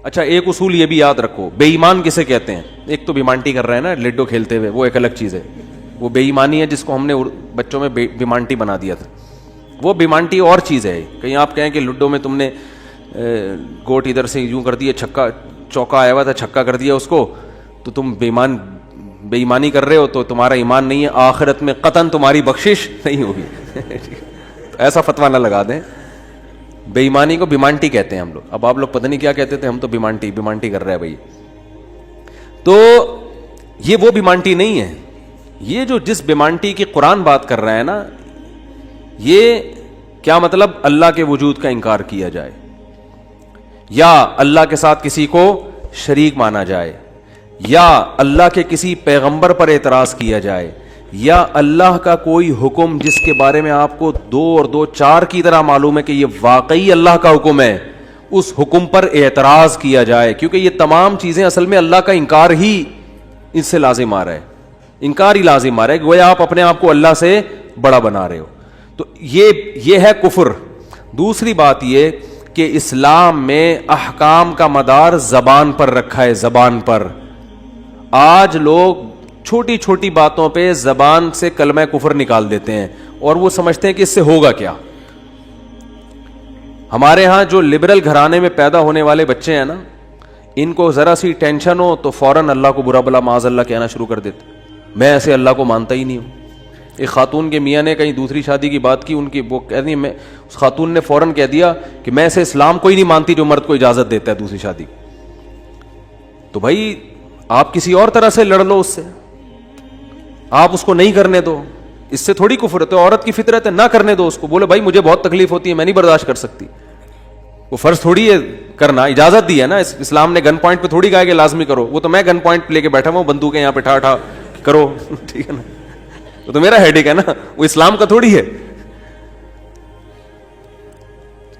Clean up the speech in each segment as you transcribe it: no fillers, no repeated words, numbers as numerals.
اچھا ایک اصول یہ بھی یاد رکھو, بے ایمان کسے کہتے ہیں؟ ایک تو بیمانٹی کر رہے ہیں نا لڈو کھیلتے ہوئے, وہ ایک الگ چیز ہے, وہ بے ایمانی ہے جس کو ہم نے بچوں میں بیمانٹی بنا دیا تھا. وہ بیمانٹی اور چیز ہے. کہیں آپ کہیں کہ لڈو میں تم نے گوٹ ادھر سے یوں کر دیا, چھکا چوکا آیا ہوا تھا چھکا کر دیا اس کو, تو تم بے ایمانی کر رہے ہو, تو تمہارا ایمان نہیں ہے, آخرت میں قطعاً تمہاری بخشش نہیں ہوگی. ایسا فتویٰ نہ لگا دیں. بے ایمانی کو بیمانٹی کہتے ہیں ہم لوگ. اب آپ لوگ پتہ نہیں کیا کہتے تھے, ہم تو بیمانٹی کر رہے ہیں بھائی. تو یہ وہ بیمانٹی نہیں ہے. یہ جو جس بیمانٹی کی قرآن بات کر رہا ہے نا, یہ کیا مطلب؟ اللہ کے وجود کا انکار کیا جائے, یا اللہ کے ساتھ کسی کو شریک مانا جائے, یا اللہ کے کسی پیغمبر پر اعتراض کیا جائے, یا اللہ کا کوئی حکم جس کے بارے میں آپ کو 2 اور 2 4 کی طرح معلوم ہے کہ یہ واقعی اللہ کا حکم ہے, اس حکم پر اعتراض کیا جائے. کیونکہ یہ تمام چیزیں اصل میں اللہ کا انکار ہی اس سے لازم آ رہا ہے, انکار ہی لازم آ رہا ہے, گویا آپ اپنے آپ کو اللہ سے بڑا بنا رہے ہو. تو یہ ہے کفر. دوسری بات یہ کہ اسلام میں احکام کا مدار زبان پر رکھا ہے, زبان پر. آج لوگ چھوٹی چھوٹی باتوں پہ زبان سے کلمہ کفر نکال دیتے ہیں اور وہ سمجھتے ہیں کہ اس سے ہوگا کیا. ہمارے ہاں جو لبرل گھرانے میں پیدا ہونے والے بچے ہیں نا, ان کو ذرا سی ٹینشن ہو تو فوراً اللہ کو برا بلا معاذ اللہ کہنا شروع کر دیتے. میں ایسے اللہ کو مانتا ہی نہیں ہوں. ایک خاتون کے میاں نے کہیں دوسری شادی کی بات کی, ان کی وہ کہتی میں, اس خاتون نے فوراً کہہ دیا کہ میں ایسے اسلام کو ہی نہیں مانتی جو مرد کو اجازت دیتا ہے دوسری شادی. تو بھائی آپ کسی اور طرح سے لڑ لو اس سے, آپ اس کو نہیں کرنے دو, اس سے تھوڑی کفر ہے. تو عورت کی فطرت ہے, نہ کرنے دو اس کو. بولے بھائی مجھے بہت تکلیف ہوتی ہے, میں نہیں برداشت کر سکتی. وہ فرض تھوڑی ہے کرنا, اجازت دی ہے نا اسلام نے. گن پوائنٹ پہ تھوڑی کہا کہ لازمی کرو. وہ تو میں گن پوائنٹ لے کے بیٹھا ہوں, بندوقیں یہاں پہ ٹھا کرو, ٹھیک ہے نا, وہ تو میرا ہیڈیک ہے نا, وہ اسلام کا تھوڑی ہے.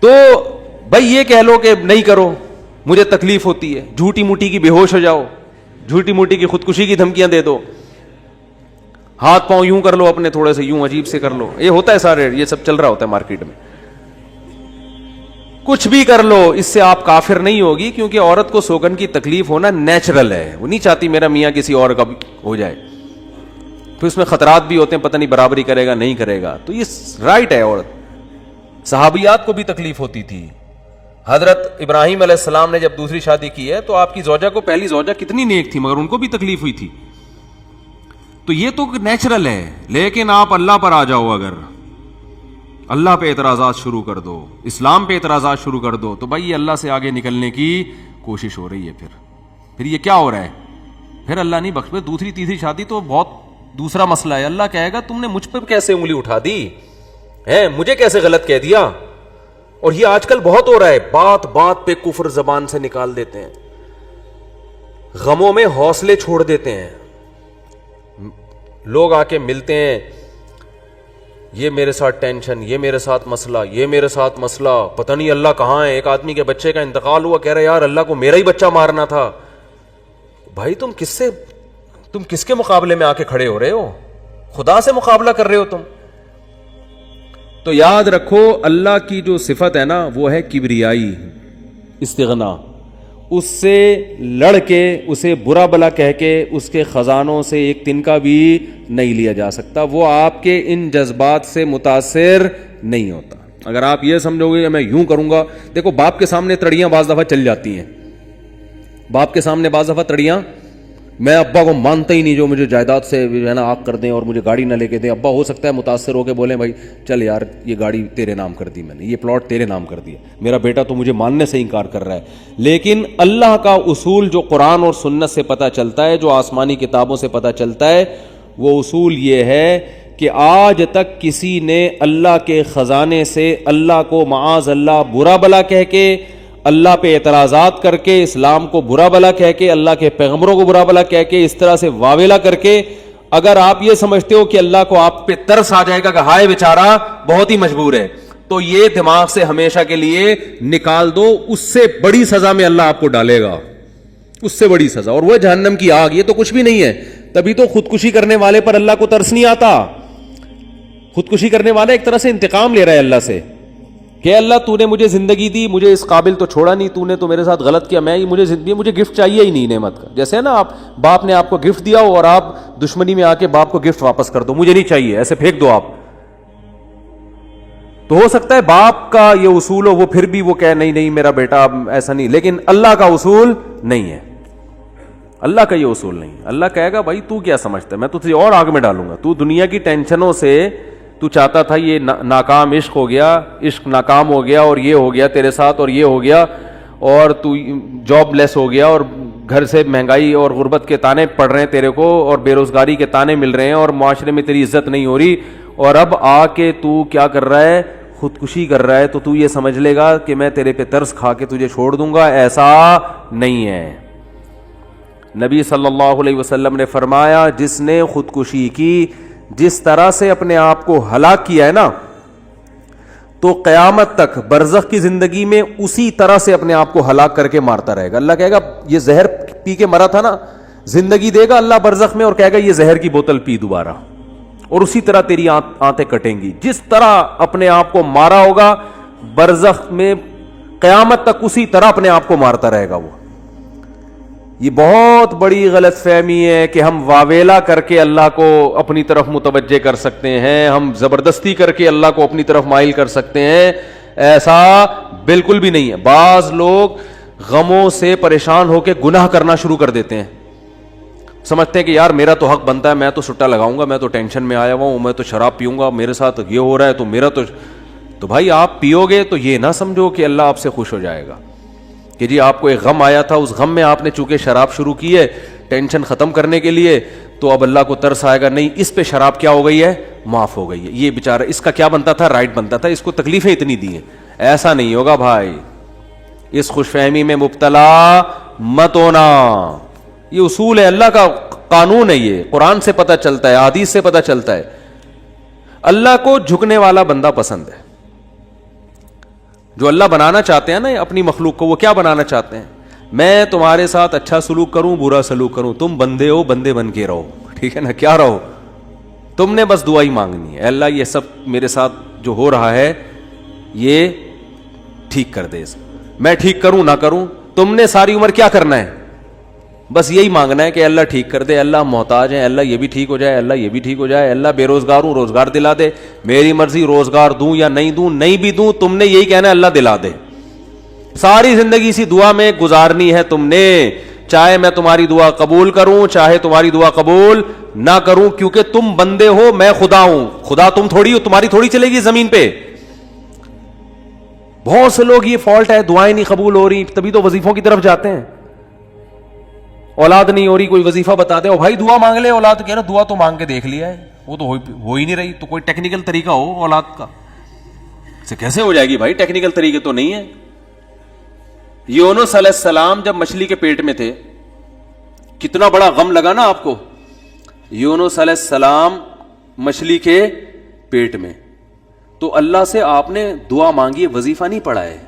تو بھائی یہ کہہ لو کہ نہیں کرو, مجھے تکلیف ہوتی ہے, جھوٹی موٹی کی بے ہوش ہو جاؤ, جھوٹی موٹی کی خودکشی کی دھمکیاں دے دو, ہاتھ پاؤں یوں کر لو اپنے, تھوڑے سے یوں عجیب سے کر لو. یہ ہوتا ہے سارے, یہ سب چل رہا ہوتا ہے مارکیٹ میں. کچھ بھی کر لو, اس سے آپ کافر نہیں ہوگی, کیونکہ عورت کو سوگن کی تکلیف ہونا نیچرل ہے. وہ نہیں چاہتی میرا میاں کسی اور کا ہو جائے. پھر اس میں خطرات بھی ہوتے ہیں, پتہ نہیں برابری کرے گا نہیں کرے گا. تو یہ رائٹ ہے. عورت, صحابیات کو بھی تکلیف ہوتی تھی. حضرت ابراہیم علیہ السلام نے جب دوسری شادی کی ہے تو آپ کی زوجہ کو, پہلی زوجہ کتنی نیک تھی, مگر ان کو بھی تکلیف ہوئی تھی. تو یہ تو نیچرل ہے. لیکن آپ اللہ پر آ جاؤ, اگر اللہ پہ اعتراضات شروع کر دو, اسلام پہ اعتراضات شروع کر دو, تو بھائی یہ اللہ سے آگے نکلنے کی کوشش ہو رہی ہے. پھر یہ کیا ہو رہا ہے, پھر اللہ نہیں بخش. دوسری تیسری شادی تو بہت دوسرا مسئلہ ہے. اللہ کہے گا تم نے مجھ پہ کیسے انگلی اٹھا دی ہے, مجھے کیسے غلط کہہ دیا. اور یہ آج کل بہت ہو رہا ہے, بات بات پہ کفر زبان سے نکال دیتے ہیں, غموں میں حوصلے چھوڑ دیتے ہیں. لوگ آ کے ملتے ہیں, یہ میرے ساتھ ٹینشن, یہ میرے ساتھ مسئلہ, یہ میرے ساتھ مسئلہ, پتہ نہیں اللہ کہاں ہے. ایک آدمی کے بچے کا انتقال ہوا, کہہ رہے یار اللہ کو میرا ہی بچہ مارنا تھا. بھائی تم کس کے مقابلے میں آ کے کھڑے ہو رہے ہو؟ خدا سے مقابلہ کر رہے ہو تم. تو یاد رکھو اللہ کی جو صفت ہے نا وہ ہے کبریائی, استغنا. اس سے لڑ کے, اسے برا بلا کہہ کے, اس کے خزانوں سے ایک تنکا بھی نہیں لیا جا سکتا. وہ آپ کے ان جذبات سے متاثر نہیں ہوتا. اگر آپ یہ سمجھو گے کہ میں یوں کروں گا, دیکھو باپ کے سامنے تڑیاں بعض دفعہ چل جاتی ہیں. باپ کے سامنے بعض دفعہ تڑیاں, میں ابا کو مانتا ہی نہیں جو مجھے جائیداد سے ہے نا آگ کر دیں اور مجھے گاڑی نہ لے کے دیں. ابا ہو سکتا ہے متاثر ہو کے بولیں بھائی چل یار یہ گاڑی تیرے نام کر دی میں نے, یہ پلاٹ تیرے نام کر دیا, میرا بیٹا تو مجھے ماننے سے انکار کر رہا ہے. لیکن اللہ کا اصول جو قرآن اور سنت سے پتہ چلتا ہے, جو آسمانی کتابوں سے پتہ چلتا ہے, وہ اصول یہ ہے کہ آج تک کسی نے اللہ کے خزانے سے اللہ کو معاذ اللہ برا بلا کہہ کے, اللہ پہ اعتراضات کر کے, اسلام کو برا بلا کہہ کے, اللہ کے پیغمبروں کو برا بلا کہہ کے, اس طرح سے واویلا کر کے, اگر آپ یہ سمجھتے ہو کہ اللہ کو آپ پہ ترس آ جائے گا کہ ہائے بیچارہ بہت ہی مجبور ہے, تو یہ دماغ سے ہمیشہ کے لیے نکال دو. اس سے بڑی سزا میں اللہ آپ کو ڈالے گا, اس سے بڑی سزا, اور وہ جہنم کی آگ. یہ تو کچھ بھی نہیں ہے. تبھی تو خودکشی کرنے والے پر اللہ کو ترس نہیں آتا. خودکشی کرنے والا ایک طرح سے انتقام لے رہا ہے اللہ سے. کہ اللہ تو نے مجھے زندگی دی, مجھے اس قابل تو چھوڑا نہیں, تو نے تو میرے ساتھ غلط کیا, مجھے گفٹ چاہیے ہی نہیں نعمت کا. جیسے ہے نا آپ باپ نے آپ کو گفٹ دیا ہو اور آپ دشمنی میں آ کے باپ کو گفٹ واپس کر دو, مجھے نہیں چاہیے, ایسے پھینک دو آپ. تو ہو سکتا ہے باپ کا یہ اصول ہو, وہ پھر بھی وہ کہے نہیں نہیں میرا بیٹا ایسا نہیں, لیکن اللہ کا اصول نہیں ہے, اللہ کا یہ اصول نہیں. اللہ کہے گا بھائی تو کیا سمجھتا ہے, میں تجھے اور آگ میں ڈالوں گا. تو دنیا کی ٹینشنوں سے تو چاہتا تھا یہ ناکام عشق ہو گیا, عشق ناکام ہو گیا, اور یہ ہو گیا تیرے ساتھ, اور یہ ہو گیا, اور تو جاب لیس ہو گیا, اور گھر سے مہنگائی اور غربت کے تانے پڑ رہے ہیں تیرے کو, اور بے روزگاری کے تانے مل رہے ہیں, اور معاشرے میں تیری عزت نہیں ہو رہی, اور اب آ کے تو کیا کر رہا ہے, خودکشی کر رہا ہے. تو یہ سمجھ لے گا کہ میں تیرے پہ ترس کھا کے تجھے چھوڑ دوں گا. ایسا نہیں ہے. نبی صلی اللہ علیہ وسلم نے فرمایا جس نے خودکشی کی, جس طرح سے اپنے آپ کو ہلاک کیا ہے نا, تو قیامت تک برزخ کی زندگی میں اسی طرح سے اپنے آپ کو ہلاک کر کے مارتا رہے گا. اللہ کہے گا یہ زہر پی کے مرا تھا نا, زندگی دے گا اللہ برزخ میں, اور کہے گا یہ زہر کی بوتل پی دوبارہ, اور اسی طرح تیری آنتیں کٹیں گی. جس طرح اپنے آپ کو مارا ہوگا برزخ میں, قیامت تک اسی طرح اپنے آپ کو مارتا رہے گا وہ. یہ بہت بڑی غلط فہمی ہے کہ ہم واویلا کر کے اللہ کو اپنی طرف متوجہ کر سکتے ہیں, ہم زبردستی کر کے اللہ کو اپنی طرف مائل کر سکتے ہیں. ایسا بالکل بھی نہیں ہے. بعض لوگ غموں سے پریشان ہو کے گناہ کرنا شروع کر دیتے ہیں, سمجھتے ہیں کہ یار میرا تو حق بنتا ہے, میں تو سٹا لگاؤں گا, میں تو ٹینشن میں آیا ہوا ہوں, میں تو شراب پیوں گا, میرے ساتھ یہ ہو رہا ہے تو میرا تو بھائی آپ پیو گے تو یہ نہ سمجھو کہ اللہ آپ سے خوش ہو جائے گا کہ جی آپ کو ایک غم آیا تھا, اس غم میں آپ نے چونکہ شراب شروع کی ہے ٹینشن ختم کرنے کے لیے, تو اب اللہ کو ترس آئے گا, نہیں اس پہ شراب کیا ہو گئی ہے, معاف ہو گئی ہے, یہ بیچارہ اس کا کیا بنتا تھا, رائٹ بنتا تھا, اس کو تکلیفیں اتنی دی ہیں. ایسا نہیں ہوگا بھائی, اس خوش فہمی میں مبتلا مت ہونا. یہ اصول ہے, اللہ کا قانون ہے, یہ قرآن سے پتہ چلتا ہے, حدیث سے پتہ چلتا ہے. اللہ کو جھکنے والا بندہ پسند ہے. جو اللہ بنانا چاہتے ہیں نا اپنی مخلوق کو, وہ کیا بنانا چاہتے ہیں, میں تمہارے ساتھ اچھا سلوک کروں برا سلوک کروں, تم بندے ہو, بندے بن کے رہو, ٹھیک ہے نا, کیا رہو, تم نے بس دعا ہی مانگنی ہے, اللہ یہ سب میرے ساتھ جو ہو رہا ہے یہ ٹھیک کر دے, میں ٹھیک کروں نہ کروں, تم نے ساری عمر کیا کرنا ہے, بس یہی مانگنا ہے کہ اللہ ٹھیک کر دے, اللہ محتاج ہیں, اللہ یہ بھی ٹھیک ہو جائے, اللہ یہ بھی ٹھیک ہو جائے, اللہ بے روزگار ہوں روزگار دلا دے, میری مرضی روزگار دوں یا نہیں دوں, نہیں بھی دوں تم نے یہی کہنا ہے اللہ دلا دے. ساری زندگی اسی دعا میں گزارنی ہے تم نے, چاہے میں تمہاری دعا قبول کروں چاہے تمہاری دعا قبول نہ کروں, کیونکہ تم بندے ہو, میں خدا ہوں, خدا تم تھوڑی ہو, تمہاری تھوڑی چلے گی زمین پہ. بہت سے لوگ یہ فالٹ ہے, دعائیں نہیں قبول ہو رہی, تبھی تو وظیفوں کی طرف جاتے ہیں. اولاد نہیں ہو رہی, کوئی وظیفہ بتا دے, او بھائی دعا مانگ لے, اولاد کہہ رہا دعا تو مانگ کے دیکھ لیا ہے, وہ تو ہو ہی نہیں رہی, تو کوئی ٹیکنیکل طریقہ ہو اولاد کا, سے کیسے ہو جائے گی بھائی, ٹیکنیکل طریقے تو نہیں ہے. یونس علیہ السلام جب مچھلی کے پیٹ میں تھے, کتنا بڑا غم لگا نا آپ کو, یونس علیہ السلام مچھلی کے پیٹ میں, تو اللہ سے آپ نے دعا مانگی, وظیفہ نہیں پڑھا ہے.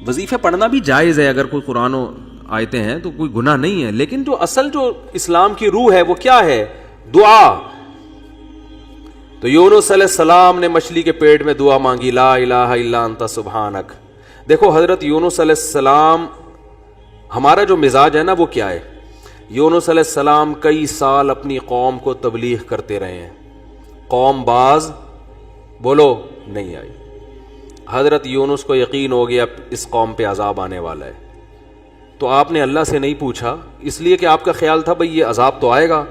وظیفے پڑھنا بھی جائز ہے, اگر کوئی قرآن و آیتیں ہیں تو کوئی گناہ نہیں ہے, لیکن جو اصل جو اسلام کی روح ہے وہ کیا ہے, دعا. تو یونس علیہ السلام نے مچھلی کے پیٹ میں دعا مانگی, لا الہ الا انت سبحانک. دیکھو حضرت یونس علیہ السلام, ہمارا جو مزاج ہے نا وہ کیا ہے, یونس علیہ السلام کئی سال اپنی قوم کو تبلیغ کرتے رہے ہیں, قوم باز بولو نہیں آئی. حضرت یونس کو یقین ہو گیا اس قوم پہ عذاب آنے والا ہے, تو آپ نے اللہ سے نہیں پوچھا, اس لیے کہ آپ کا خیال تھا بھئی یہ عذاب تو آئے گا,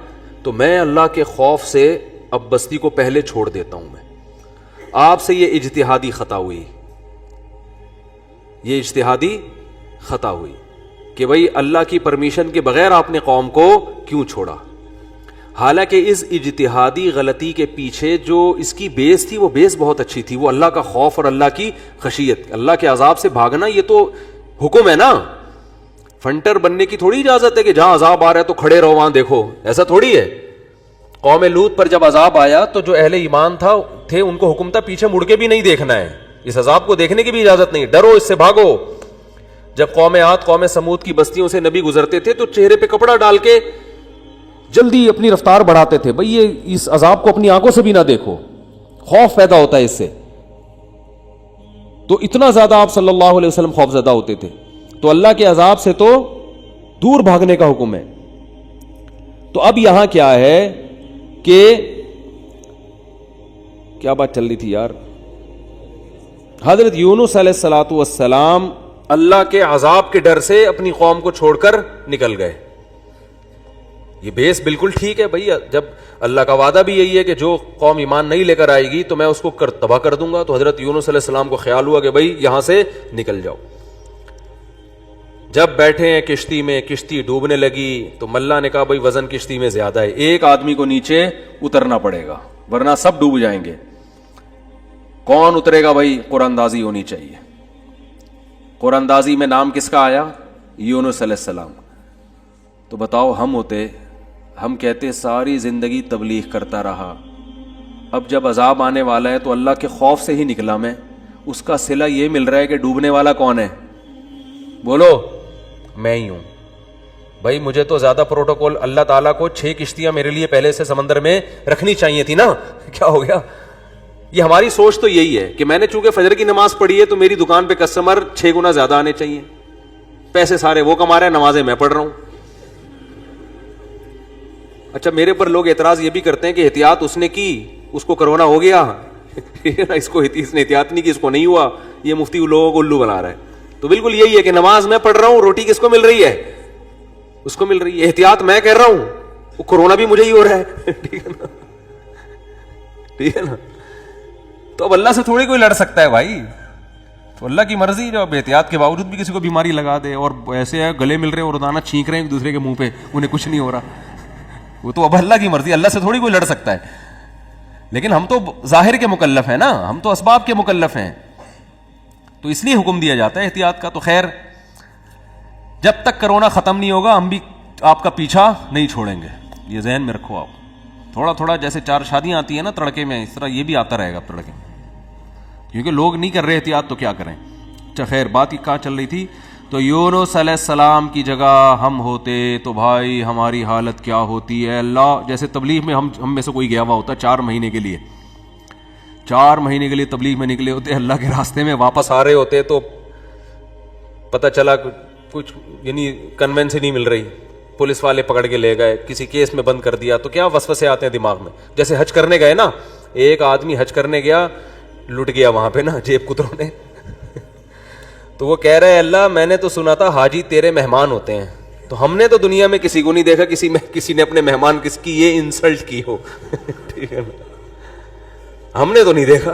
تو میں اللہ کے خوف سے اب بستی کو پہلے چھوڑ دیتا ہوں. میں آپ سے یہ اجتہادی خطا ہوئی, یہ اجتہادی خطا ہوئی کہ بھئی اللہ کی پرمیشن کے بغیر آپ نے قوم کو کیوں چھوڑا. حالانکہ اس اجتہادی غلطی کے پیچھے جو اس کی بیس تھی وہ بیس بہت اچھی تھی, وہ اللہ کا خوف اور اللہ کی خشیت, اللہ کے عذاب سے بھاگنا یہ تو حکم ہے نا. فنٹر بننے کی تھوڑی اجازت ہے کہ جہاں عذاب آ رہا ہے تو کھڑے رہو وہاں دیکھو, ایسا تھوڑی ہے. قوم لوط پر جب عذاب آیا تو جو اہل ایمان تھے ان کو حکم تھا پیچھے مڑ کے بھی نہیں دیکھنا ہے, اس عذاب کو دیکھنے کی بھی اجازت نہیں, ڈرو اس سے بھاگو. جب قوم عاد قوم سمود کی بستیوں سے نبی گزرتے تھے تو چہرے پہ کپڑا ڈال کے جلدی اپنی رفتار بڑھاتے تھے, بھئی یہ اس عذاب کو اپنی آنکھوں سے بھی نہ دیکھو, خوف پیدا ہوتا ہے اس سے. تو اتنا زیادہ آپ صلی اللہ علیہ وسلم خوف زدہ ہوتے تھے. تو اللہ کے عذاب سے تو دور بھاگنے کا حکم ہے. تو اب یہاں کیا ہے کہ کیا بات چل رہی تھی یار؟ حضرت یونس علیہ الصلوۃ والسلام اللہ کے عذاب کے ڈر سے اپنی قوم کو چھوڑ کر نکل گئے. یہ بیس بالکل ٹھیک ہے بھائی. جب اللہ کا وعدہ بھی یہی ہے کہ جو قوم ایمان نہیں لے کر آئے گی تو میں اس کو تباہ کر دوں گا. تو حضرت یونس علیہ السلام کو خیال ہوا کہ بھائی یہاں سے نکل جاؤ. جب بیٹھے ہیں کشتی میں, کشتی ڈوبنے لگی تو ملا نے کہا بھائی وزن کشتی میں زیادہ ہے, ایک آدمی کو نیچے اترنا پڑے گا ورنہ سب ڈوب جائیں گے. کون اترے گا بھائی؟ قرآن اندازی ہونی چاہیے. قرآن اندازی میں نام کس کا آیا؟ یونس علیہ السلام. تو بتاؤ ہم ہوتے, ہم کہتے ساری زندگی تبلیغ کرتا رہا, اب جب عذاب آنے والا ہے تو اللہ کے خوف سے ہی نکلا میں, اس کا صلہ یہ مل رہا ہے کہ ڈوبنے والا کون ہے؟ بولو, میں ہی ہوں. بھائی مجھے تو زیادہ پروٹوکول, اللہ تعالیٰ کو 6 کشتیاں میرے لیے پہلے سے سمندر میں رکھنی چاہیے تھی نا. کیا ہو گیا؟ یہ ہماری سوچ تو یہی ہے کہ میں نے چونکہ فجر کی نماز پڑھی ہے تو میری دکان پہ کسٹمر 6 گنا زیادہ آنے چاہیے. پیسے سارے وہ کما رہے ہیں, نمازیں میں پڑھ رہا ہوں. اچھا میرے پر لوگ اعتراض یہ بھی کرتے ہیں کہ احتیاط اس نے کی, اس کو کرونا ہو گیا. اس نے احتیاط نہیں کی, اس کو نہیں ہوا, یہ مفتی لوگوں کو الو بنا رہا ہے. تو بالکل یہی ہے کہ نماز میں پڑھ رہا ہوں, روٹی کس کو مل رہی ہے؟ اس کو مل رہی ہے. احتیاط میں کر رہا ہوں, وہ کورونا بھی مجھے ہی ہو رہا ہے. ٹھیک ہے نا, ٹھیک ہے نا. تو اب اللہ سے تھوڑی کوئی لڑ سکتا ہے بھائی. تو اللہ کی مرضی, جو اب احتیاط کے باوجود بھی کسی کو بیماری لگا دے, اور ایسے ہے گلے مل رہے ہیں اور روزانہ چھینک رہے ہیں ایک دوسرے کے منہ پہ, انہیں کچھ نہیں ہو رہا. وہ تو اب اللہ کی مرضی, اللہ سے تھوڑی کوئی لڑ سکتا ہے. لیکن ہم تو ظاہر کے مکلف ہیں نا, ہم تو اسباب کے مکلف ہیں, تو اس لیے حکم دیا جاتا ہے احتیاط کا. تو خیر, جب تک کرونا ختم نہیں ہوگا ہم بھی آپ کا پیچھا نہیں چھوڑیں گے, یہ ذہن میں رکھو آپ. تھوڑا تھوڑا جیسے 4 شادیاں آتی ہیں نا تڑکے میں, اس طرح یہ بھی آتا رہے گا تڑکے, کیونکہ لوگ نہیں کر رہے احتیاط تو کیا کریں. اچھا خیر, بات ہی کہاں چل رہی تھی؟ تو یونس علیہ السلام کی جگہ ہم ہوتے تو بھائی ہماری حالت کیا ہوتی ہے. اللہ, جیسے تبلیغ میں ہم میں سے کوئی گیا ہوا ہوتا 4 مہینے کے لیے, 4 مہینے کے لیے تبلیغ میں نکلے ہوتے, اللہ کے راستے میں واپس آ رہے ہوتے تو پتہ چلا کچھ یعنی کنوینس ہی نہیں مل رہی, پولیس والے پکڑ کے لے گئے, کسی کیس میں بند کر دیا. تو کیا وسوسے آتے ہیں دماغ میں. جیسے حج کرنے گئے نا, ایک آدمی حج کرنے گیا, لٹ گیا وہاں پہ نا جیب کتروں نے. تو وہ کہہ رہے اللہ میں نے تو سنا تھا حاجی تیرے مہمان ہوتے ہیں, تو ہم نے تو دنیا میں کسی کو نہیں دیکھا کسی نے اپنے مہمان کس کی یہ انسلٹ کی ہو. ٹھیک ہے نا, ہم نے تو نہیں دیکھا.